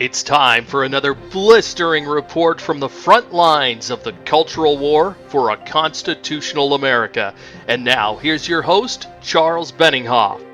It's time for another blistering report from the front lines of the cultural war for a constitutional America. And now, here's your host, Charles Benninghoff.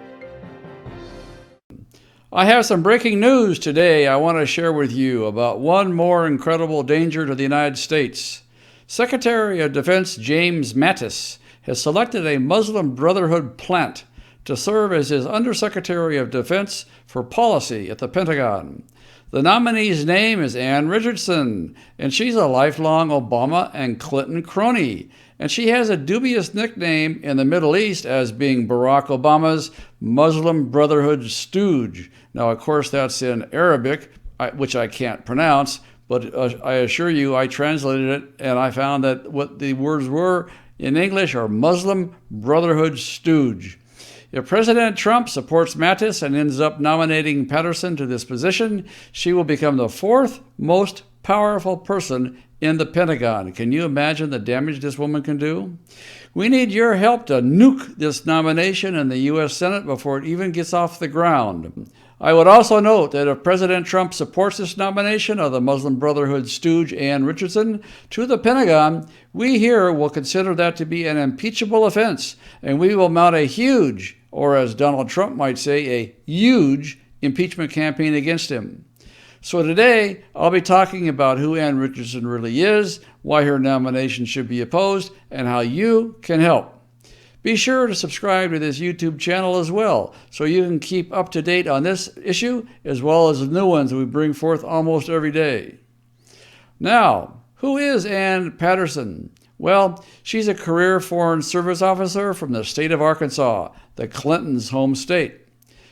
I have some breaking news today I want to share with you about one more incredible danger to the United States. Secretary of Defense James Mattis has selected a Muslim Brotherhood plant to serve as his Undersecretary of Defense for Policy at the Pentagon. The nominee's name is Anne Richardson, and she's a lifelong Obama and Clinton crony, and she has a dubious nickname in the Middle East as being Barack Obama's Muslim Brotherhood stooge. Now, of course, that's in Arabic, which I can't pronounce, but I assure you I translated it, and I found that what the words were in English are Muslim Brotherhood stooge. If President Trump supports Mattis and ends up nominating Patterson to this position, she will become the fourth most powerful person in the Pentagon. Can you imagine the damage this woman can do? We need your help to nuke this nomination in the U.S. Senate before it even gets off the ground. I would also note that if President Trump supports this nomination of the Muslim Brotherhood stooge Anne Richardson to the Pentagon, we here will consider that to be an impeachable offense, and we will mount a huge, or as Donald Trump might say, a huge impeachment campaign against him. So today, I'll be talking about who Anne Richardson really is, why her nomination should be opposed, and how you can help. Be sure to subscribe to this YouTube channel as well, so you can keep up to date on this issue, as well as the new ones we bring forth almost every day. Now, who is Anne Patterson? Well, she's a career Foreign Service officer from the state of Arkansas, the Clintons' home state.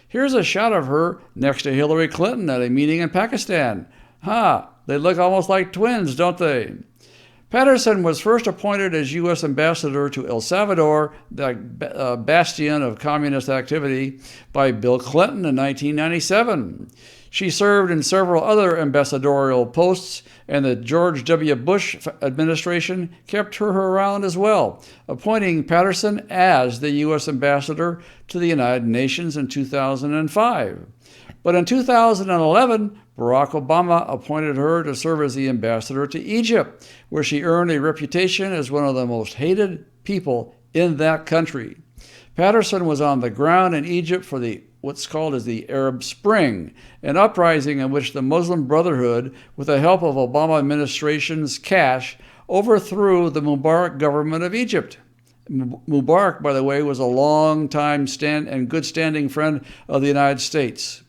Here's a shot of her next to Hillary Clinton at a meeting in Pakistan. They look almost like twins, don't they? Patterson was first appointed as U.S. ambassador to El Salvador, the bastion of communist activity, by Bill Clinton in 1997. She served in several other ambassadorial posts, and the George W. Bush administration kept her around as well, appointing Patterson as the U.S. ambassador to the United Nations in 2005. But in 2011, Barack Obama appointed her to serve as the ambassador to Egypt, where she earned a reputation as one of the most hated people in that country. Patterson was on the ground in Egypt for what's called as the Arab Spring, an uprising in which the Muslim Brotherhood, with the help of Obama administration's cash, overthrew the Mubarak government of Egypt. Mubarak, by the way, was a long-time and good-standing friend of the United States.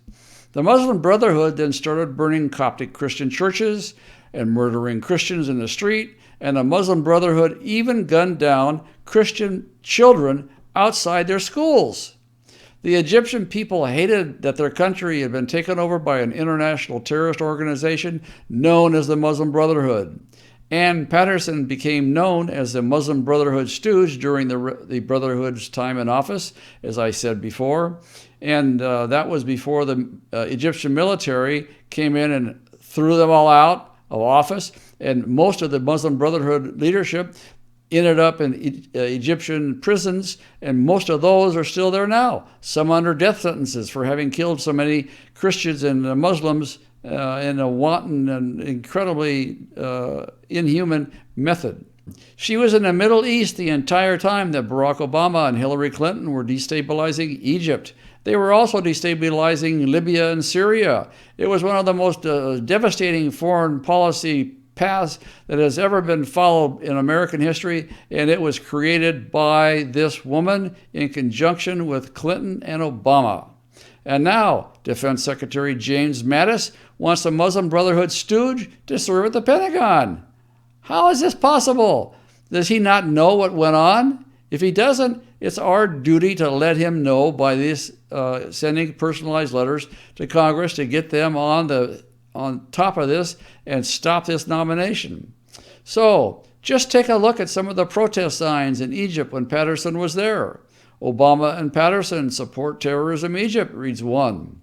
The Muslim Brotherhood then started burning Coptic Christian churches and murdering Christians in the street, and the Muslim Brotherhood even gunned down Christian children outside their schools. The Egyptian people hated that their country had been taken over by an international terrorist organization known as the Muslim Brotherhood. Anne Patterson became known as the Muslim Brotherhood stooge during the Brotherhood's time in office, as I said before. And that was before the Egyptian military came in and threw them all out of office. And most of the Muslim Brotherhood leadership ended up in Egyptian prisons, and most of those are still there now, some under death sentences for having killed so many Christians and Muslims in a wanton and incredibly inhuman method. She was in the Middle East the entire time that Barack Obama and Hillary Clinton were destabilizing Egypt. They were also destabilizing Libya and Syria. It was one of the most devastating foreign policy paths that has ever been followed in American history, and it was created by this woman in conjunction with Clinton and Obama. And now, Defense Secretary James Mattis wants the Muslim Brotherhood stooge to serve at the Pentagon. How is this possible? Does he not know what went on? If he doesn't, it's our duty to let him know by this sending personalized letters to Congress to get them on top of this and stop this nomination. So, just take a look at some of the protest signs in Egypt when Patterson was there. Obama and Patterson support terrorism Egypt, reads one.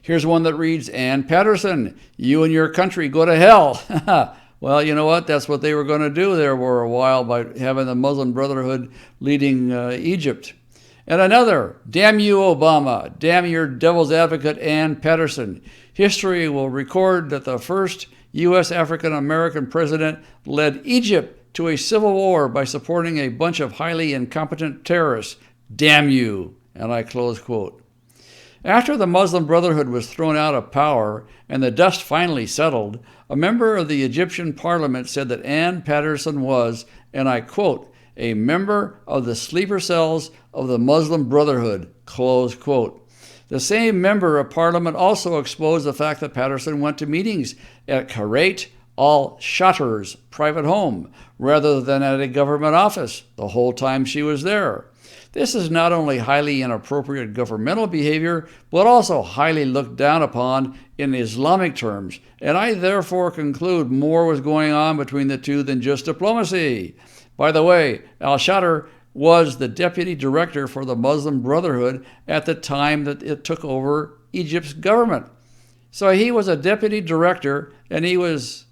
Here's one that reads, Anne Patterson, you and your country go to hell. Well, you know what? That's what they were going to do there for a while by having the Muslim Brotherhood leading Egypt. And another, damn you, Obama. Damn your devil's advocate, Anne Patterson. History will record that the first U.S. African-American president led Egypt to a civil war by supporting a bunch of highly incompetent terrorists. Damn you. And I close quote. After the Muslim Brotherhood was thrown out of power and the dust finally settled, a member of the Egyptian parliament said that Anne Patterson was, and I quote, a member of the sleeper cells of the Muslim Brotherhood, close quote. The same member of parliament also exposed the fact that Patterson went to meetings at Karait al-Shatter's private home rather than at a government office the whole time she was there. This is not only highly inappropriate governmental behavior, but also highly looked down upon in Islamic terms, and I therefore conclude more was going on between the two than just diplomacy. By the way, al-Shatter was the deputy director for the Muslim Brotherhood at the time that it took over Egypt's government. So he was a deputy director, and he was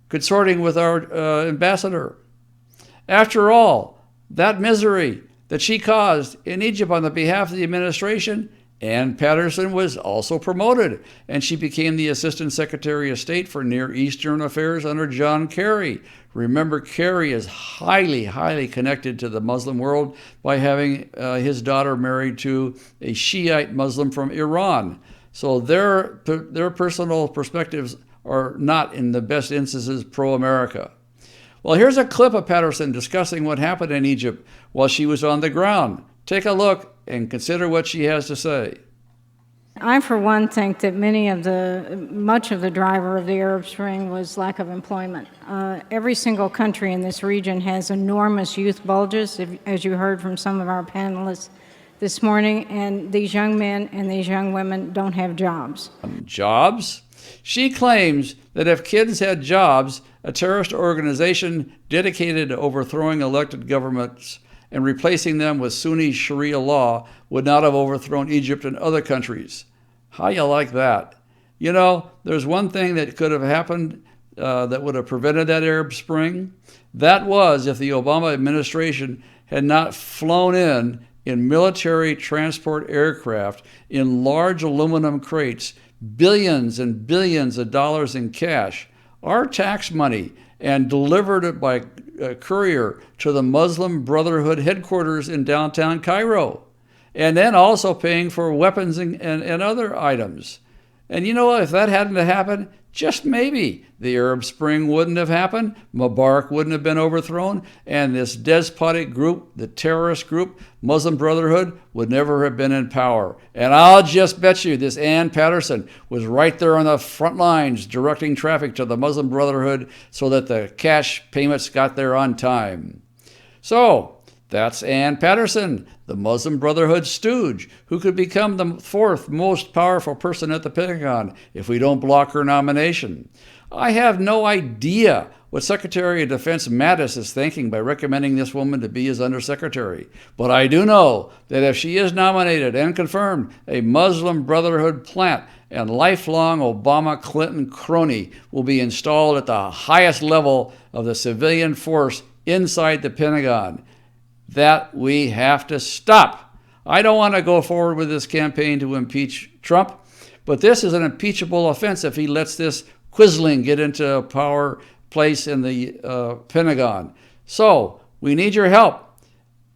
consorting with our ambassador. After all, that misery that she caused in Egypt on the behalf of the administration, Anne Patterson was also promoted, and she became the Assistant Secretary of State for Near Eastern Affairs under John Kerry. Remember, Kerry is highly, highly connected to the Muslim world by having his daughter married to a Shiite Muslim from Iran. So their personal perspectives are not, in the best instances, pro-America. Well, here's a clip of Patterson discussing what happened in Egypt while she was on the ground. Take a look and consider what she has to say. I, for one, think that much of the driver of the Arab Spring was lack of employment. Every single country in this region has enormous youth bulges, as you heard from some of our panelists this morning, and these young men and these young women don't have jobs. Jobs? She claims that if kids had jobs, a terrorist organization dedicated to overthrowing elected governments and replacing them with Sunni Sharia law would not have overthrown Egypt and other countries. How you like that? You know, there's one thing that could have happened that would have prevented that Arab Spring. That was if the Obama administration had not flown in military transport aircraft in large aluminum crates, billions and billions of dollars in cash, our tax money, and delivered it by courier to the Muslim Brotherhood headquarters in downtown Cairo, and then also paying for weapons and other items. And you know, if that hadn't happened, just maybe the Arab Spring wouldn't have happened, Mubarak wouldn't have been overthrown, and this despotic group, the terrorist group, Muslim Brotherhood, would never have been in power. And I'll just bet you this Anne Patterson was right there on the front lines directing traffic to the Muslim Brotherhood so that the cash payments got there on time. So, that's Anne Patterson, the Muslim Brotherhood stooge, who could become the fourth most powerful person at the Pentagon if we don't block her nomination. I have no idea what Secretary of Defense Mattis is thinking by recommending this woman to be his undersecretary. But I do know that if she is nominated and confirmed, a Muslim Brotherhood plant and lifelong Obama-Clinton crony will be installed at the highest level of the civilian force inside the Pentagon. That we have to stop. I don't want to go forward with this campaign to impeach Trump, but this is an impeachable offense if he lets this quisling get into a power place in the Pentagon. So we need your help.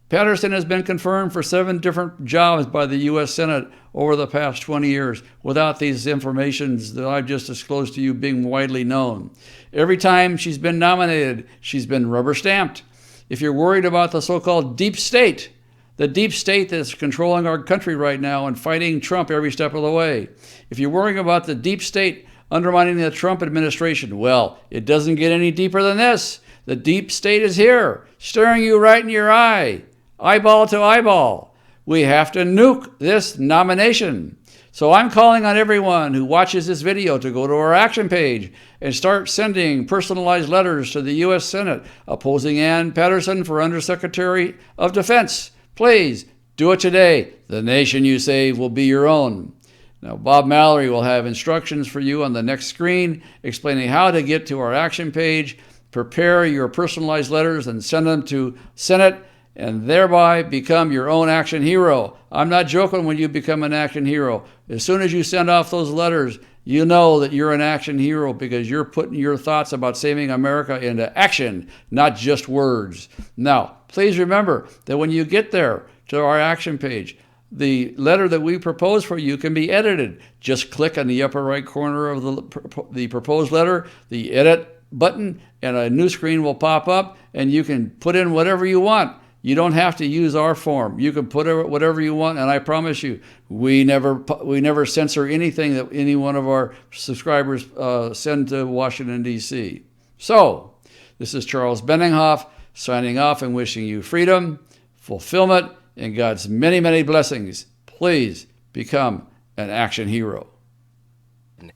Patterson has been confirmed for 7 different jobs by the U.S. Senate over the past 20 years without these informations that I've just disclosed to you being widely known. Every time she's been nominated, she's been rubber stamped. If you're worried about the so-called deep state, the deep state that's controlling our country right now and fighting Trump every step of the way, if you're worrying about the deep state undermining the Trump administration, well, it doesn't get any deeper than this. The deep state is here, staring you right in your eye, eyeball to eyeball. We have to nuke this nomination. So I'm calling on everyone who watches this video to go to our action page and start sending personalized letters to the U.S. Senate opposing Anne Patterson for Undersecretary of Defense. Please do it today. The nation you save will be your own. Now, Bob Mallory will have instructions for you on the next screen explaining how to get to our action page, prepare your personalized letters, and send them to Senate, and thereby become your own action hero. I'm not joking when you become an action hero. As soon as you send off those letters, you know that you're an action hero because you're putting your thoughts about saving America into action, not just words. Now, please remember that when you get there to our action page, the letter that we propose for you can be edited. Just click on the upper right corner of the proposed letter, the edit button, and a new screen will pop up, and you can put in whatever you want. You don't have to use our form. You can put whatever you want, and I promise you, we never censor anything that any one of our subscribers send to Washington, D.C. So, this is Charles Benninghoff signing off and wishing you freedom, fulfillment, and God's many, many blessings. Please become an action hero.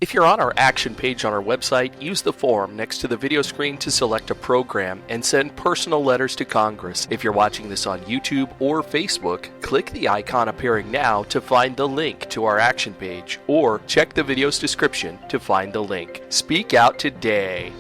If you're on our action page on our website, use the form next to the video screen to select a program and send personal letters to Congress. If you're watching this on YouTube or Facebook, click the icon appearing now to find the link to our action page, or check the video's description to find the link. Speak out today.